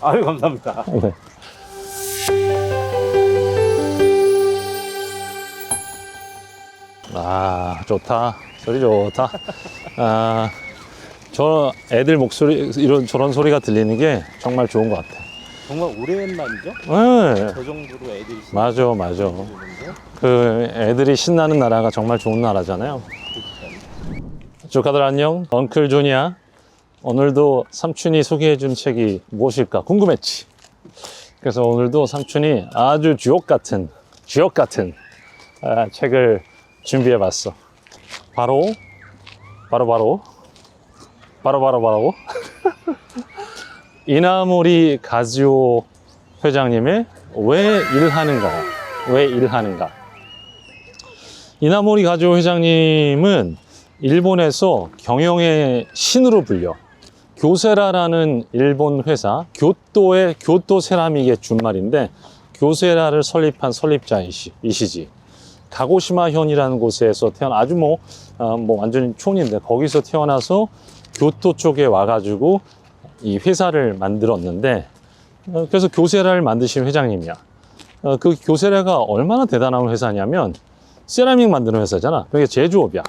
아유, 감사합니다. 네. 아, 좋다. 소리 좋다. 아, 저 애들 목소리, 저런 소리가 들리는 게 정말 좋은 것 같아. 정말 오랜만이죠? 네. 저 정도로 애들이 맞아, 맞아. 그 애들이 신나는 나라가 정말 좋은 나라잖아요. 조카들 안녕. 엉클 존이야. 오늘도 삼촌이 소개해준 책이 무엇일까 궁금했지. 그래서 오늘도 삼촌이 아주 주옥 같은 책을 준비해봤어. 바로 이나모리 가즈오 회장님의 왜 일하는가. 이나모리 가즈오 회장님은 일본에서 경영의 신으로 불려. 교세라라는 일본 회사, 교토의 교토 세라믹의 준말인데 교세라를 설립한 설립자이시지. 가고시마현이라는 곳에서 태어나 아주 완전히 촌인데 거기서 태어나서 교토 쪽에 와가지고 이 회사를 만들었는데 그래서 교세라를 만드신 회장님이야. 그 교세라가 얼마나 대단한 회사냐면 세라믹 만드는 회사잖아. 그러니까 제조업이야.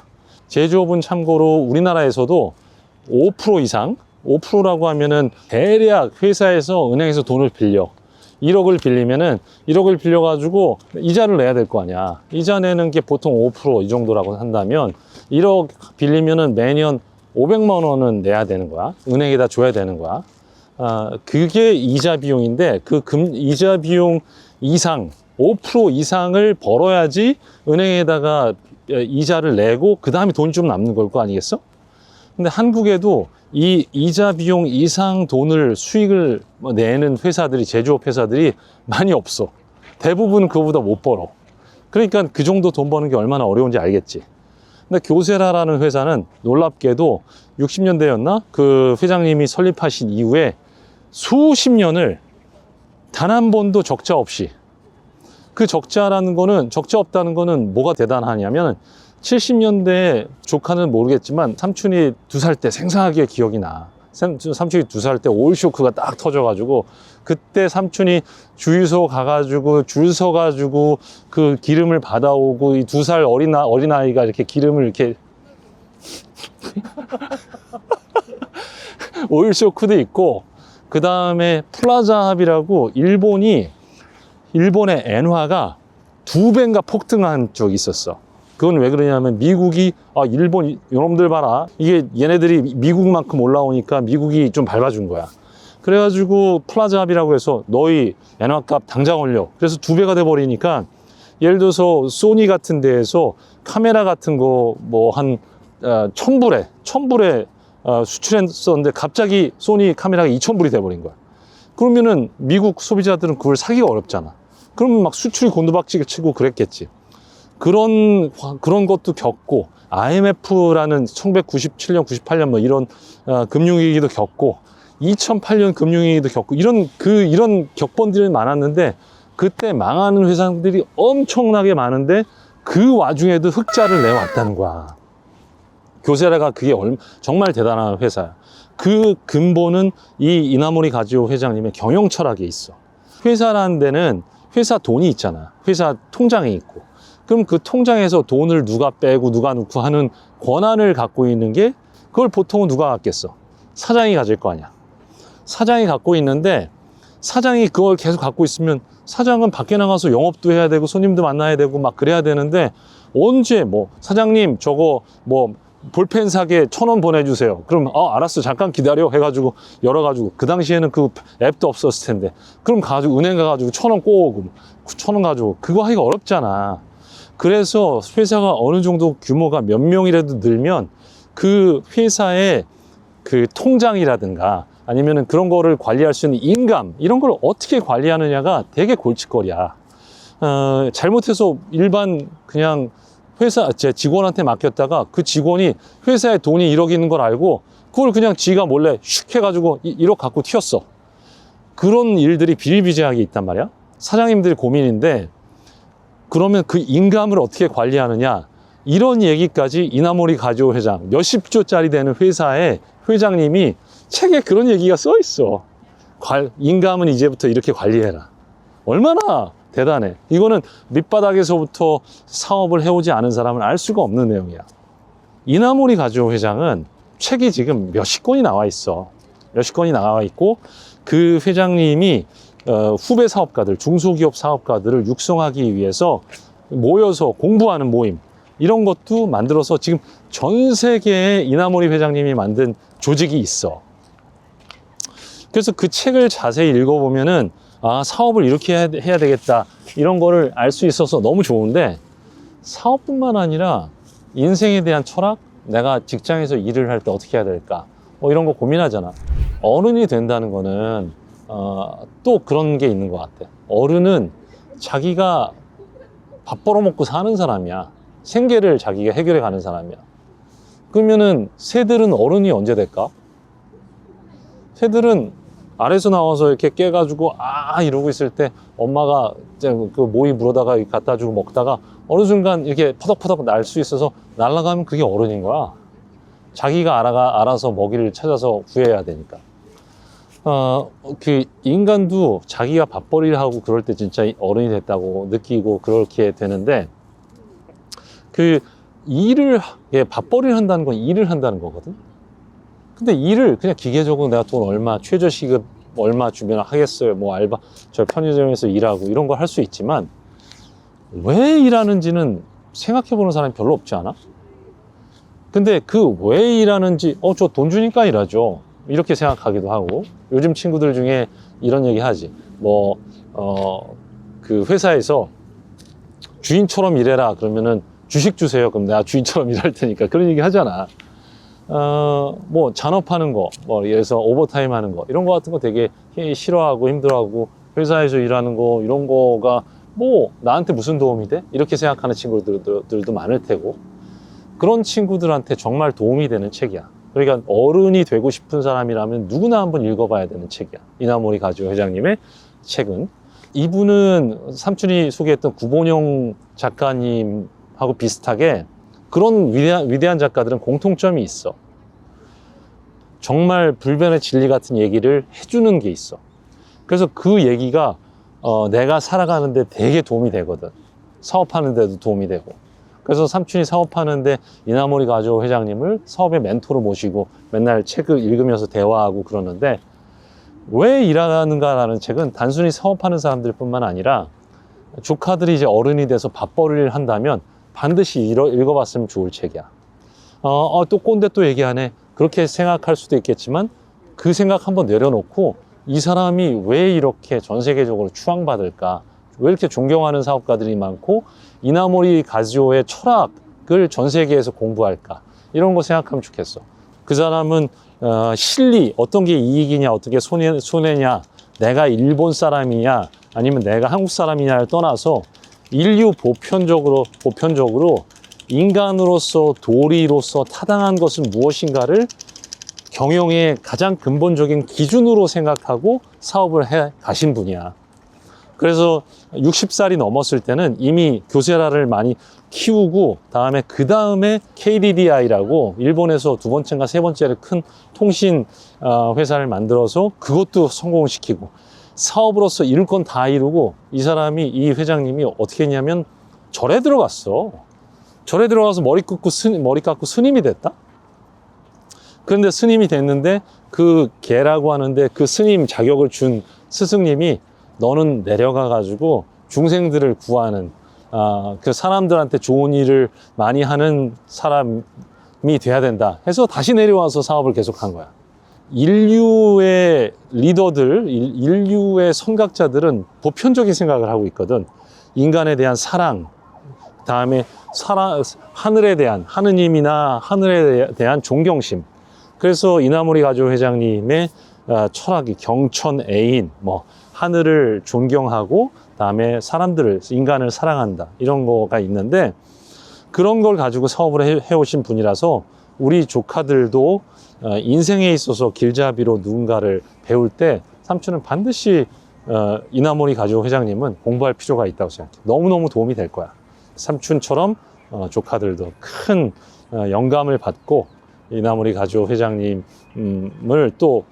제조업은 참고로 우리나라에서도 5% 이상, 5%라고 하면은 대략 회사에서 은행에서 돈을 빌려 1억을 빌리면은 1억을 빌려가지고 이자를 내야 될 거 아니야. 이자 내는 게 보통 5% 이 정도라고 한다면 1억 빌리면은 매년 500만 원은 내야 되는 거야. 은행에다 줘야 되는 거야. 그게 이자 비용인데 그 이자 비용 이상 5% 이상을 벌어야지 은행에다가 이자를 내고 그 다음에 돈이 좀 남는 걸 거 아니겠어? 근데 한국에도 이 이자 비용 이상 돈을 수익을 내는 회사들이 제조업 회사들이 많이 없어. 대부분 그거보다 못 벌어. 그러니까 그 정도 돈 버는 게 얼마나 어려운지 알겠지. 근데 교세라라는 회사는 놀랍게도 60년대였나? 그 회장님이 설립하신 이후에 수십 년을 단 한 번도 적자 없이 그 적자 없다는 거는 뭐가 대단하냐면 70년대에 조카는 모르겠지만 삼촌이 2살 때 생생하게 기억이 나. 삼촌이 2살 때 오일 쇼크가 딱 터져가지고 그때 삼촌이 주유소 가가지고 줄 서가지고 그 기름을 받아오고 이 2살 어린아이가 이렇게 기름을 이렇게 오일 쇼크도 있고 그 다음에 플라자 합이라고 일본의 엔화가 2배인가 폭등한 적이 있었어. 그건 왜 그러냐면 미국이 일본 이놈들 봐라. 이게 얘네들이 미국만큼 올라오니까 미국이 좀 밟아준 거야. 그래가지고 플라자 합이라고 해서 너희 엔화값 당장 올려. 그래서 2배가 돼버리니까 예를 들어서 소니 같은 데에서 카메라 같은 거 뭐 한 1000불에 수출했었는데 갑자기 소니 카메라가 2000불이 돼버린 거야. 그러면은 미국 소비자들은 그걸 사기가 어렵잖아. 그러면 막 수출이 곤두박질 치고 그랬겠지. 그런 것도 겪고 IMF라는 1997년, 98년 뭐 이런 금융위기도 겪고 2008년 금융위기도 겪고 이런 격번들이 많았는데 그때 망하는 회사들이 엄청나게 많은데 그 와중에도 흑자를 내왔다는 거야. 교세라가 그게 정말 대단한 회사야. 그 근본은 이 이나모리 가즈오 회장님의 경영 철학에 있어. 회사라는 데는 회사 돈이 있잖아. 회사 통장에 있고. 그럼 그 통장에서 돈을 누가 빼고 누가 넣고 하는 권한을 갖고 있는 게 그걸 보통은 누가 갖겠어? 사장이 가질 거 아니야. 사장이 갖고 있는데 사장이 그걸 계속 갖고 있으면 사장은 밖에 나가서 영업도 해야 되고 손님도 만나야 되고 막 그래야 되는데 언제 사장님 저거 볼펜 사게 1,000원 보내주세요. 그럼 알았어 잠깐 기다려 해가지고 열어가지고 그 당시에는 그 앱도 없었을 텐데 그럼 가지고 은행 가가지고 1,000원 꼬고 1,000원 가지고 그거 하기가 어렵잖아. 그래서 회사가 어느 정도 규모가 몇 명이라도 늘면 그 회사의 그 통장이라든가 아니면은 그런 거를 관리할 수 있는 인감 이런 걸 어떻게 관리하느냐가 되게 골칫거리야. 잘못해서 일반 그냥 회사 제 직원한테 맡겼다가 그 직원이 회사에 돈이 1억 있는 걸 알고 그걸 그냥 지가 몰래 슉 해가지고 1억 갖고 튀었어. 그런 일들이 비일비재하게 있단 말이야. 사장님들이 고민인데 그러면 그 인감을 어떻게 관리하느냐 이런 얘기까지 이나모리 가즈오 회장 몇십 조짜리 되는 회사의 회장님이 책에 그런 얘기가 써 있어. 인감은 이제부터 이렇게 관리해라. 얼마나 대단해. 이거는 밑바닥에서부터 사업을 해오지 않은 사람은 알 수가 없는 내용이야. 이나모리 가지오 회장은 책이 지금 몇십 권이 나와 있어. 몇십 권이 나와 있고, 그 회장님이 후배 사업가들, 중소기업 사업가들을 육성하기 위해서 모여서 공부하는 모임, 이런 것도 만들어서 지금 전 세계에 이나모리 회장님이 만든 조직이 있어. 그래서 그 책을 자세히 읽어보면은 아, 사업을 이렇게 해야 되겠다, 이런 거를 알 수 있어서 너무 좋은데, 사업뿐만 아니라 인생에 대한 철학, 내가 직장에서 일을 할 때 어떻게 해야 될까, 이런 거 고민하잖아. 어른이 된다는 거는 또 그런 게 있는 것 같아. 어른은 자기가 밥 벌어먹고 사는 사람이야. 생계를 자기가 해결해 가는 사람이야. 그러면은 새들은 어른이 언제 될까? 새들은 알에서 나와서 이렇게 깨가지고 이러고 있을 때 엄마가 그 모이 물어다가 갖다 주고 먹다가 어느 순간 이렇게 퍼덕퍼덕 날 수 있어서 날아가면 그게 어른인 거야. 자기가 알아서 먹이를 찾아서 구해야 되니까. 그 인간도 자기가 밥벌이를 하고 그럴 때 진짜 어른이 됐다고 느끼고 그렇게 되는데, 그 밥벌이를 한다는 건 일을 한다는 거거든. 근데 일을 그냥 기계적으로 내가 돈 얼마, 최저시급 얼마 주면 하겠어요. 뭐 알바, 저 편의점에서 일하고 이런 걸 할 수 있지만, 왜 일하는지는 생각해 보는 사람이 별로 없지 않아? 근데 그 왜 일하는지, 저 돈 주니까 일하죠, 이렇게 생각하기도 하고. 요즘 친구들 중에 이런 얘기 하지. 그 회사에서 주인처럼 일해라 그러면은 주식 주세요. 그럼 내가 주인처럼 일할 테니까. 그런 얘기 하잖아. 뭐 잔업하는 거, 예를 들어서 오버타임 하는 거, 이런 거 같은 거 되게 싫어하고 힘들어하고, 회사에서 일하는 거, 이런 거가 뭐 나한테 무슨 도움이 돼? 이렇게 생각하는 친구들도 많을 테고, 그런 친구들한테 정말 도움이 되는 책이야. 그러니까 어른이 되고 싶은 사람이라면 누구나 한번 읽어봐야 되는 책이야. 이나모리 가지오 회장님의 책은. 이분은 삼촌이 소개했던 구본영 작가님하고 비슷하게 그런 위대한 작가들은 공통점이 있어. 정말 불변의 진리 같은 얘기를 해주는 게 있어. 그래서 그 얘기가 내가 살아가는데 되게 도움이 되거든. 사업하는 데도 도움이 되고. 그래서 삼촌이 사업하는데 이나모리 가지오 회장님을 사업의 멘토로 모시고 맨날 책을 읽으면서 대화하고 그러는데, 왜 일하는가라는 책은 단순히 사업하는 사람들 뿐만 아니라 조카들이 이제 어른이 돼서 밥벌이를 한다면 반드시 읽어봤으면 좋을 책이야. 또 꼰대 또 얘기하네. 그렇게 생각할 수도 있겠지만, 그 생각 한번 내려놓고 이 사람이 왜 이렇게 전 세계적으로 추앙받을까, 왜 이렇게 존경하는 사업가들이 많고 이나모리 가지오의 철학을 전 세계에서 공부할까, 이런 거 생각하면 좋겠어. 그 사람은 실리, 어떤 게 이익이냐, 어떤 게 손해냐, 내가 일본 사람이냐 아니면 내가 한국 사람이냐를 떠나서 인류 보편적으로 인간으로서, 도리로서 타당한 것은 무엇인가를 경영의 가장 근본적인 기준으로 생각하고 사업을 해 가신 분이야. 그래서 60살이 넘었을 때는 이미 교세라를 많이 키우고, 그 다음에 KDDI라고 일본에서 두 번째인가 세 번째를 큰 통신 회사를 만들어서 그것도 성공을 시키고, 사업으로서 이룰 건 다 이루고, 이 회장님이 어떻게 했냐면 절에 들어갔어. 절에 들어가서 머리 깎고 스님이 됐다? 그런데 스님이 됐는데, 그 계라고 하는데 그 스님 자격을 준 스승님이 너는 내려가 가지고 중생들을 구하는, 그 사람들한테 좋은 일을 많이 하는 사람이 돼야 된다 해서 다시 내려와서 사업을 계속한 거야. 인류의 리더들, 인류의 선각자들은 보편적인 생각을 하고 있거든. 인간에 대한 사랑, 그다음에 하늘에 대한, 하느님이나 하늘에 대한 존경심. 그래서 이나모리 가지오 회장님의 철학이 경천애인, 하늘을 존경하고 그다음에 인간을 사랑한다, 이런 거가 있는데, 그런 걸 가지고 사업을 해오신 분이라서 우리 조카들도 인생에 있어서 길잡이로 누군가를 배울 때 삼촌은 반드시 이나모리 가지오 회장님은 공부할 필요가 있다고 생각해. 너무너무 도움이 될 거야. 삼촌처럼 조카들도 큰 영감을 받고 이나모리 가지오 회장님을 또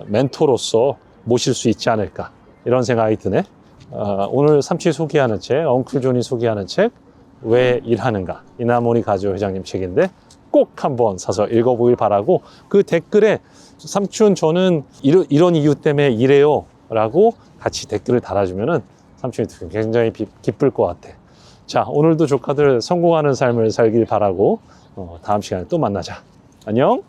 멘토로서 모실 수 있지 않을까 이런 생각이 드네. 오늘 삼촌이 소개하는 책, 엉클 존이 소개하는 책 왜 일하는가, 이나모니 가조 회장님 책인데 꼭 한번 사서 읽어보길 바라고, 그 댓글에 삼촌 저는 이런 이유 때문에 일해요 라고 같이 댓글을 달아주면은 삼촌이 굉장히 기쁠 것 같아. 자, 오늘도 조카들 성공하는 삶을 살길 바라고 다음 시간에 또 만나자. 안녕.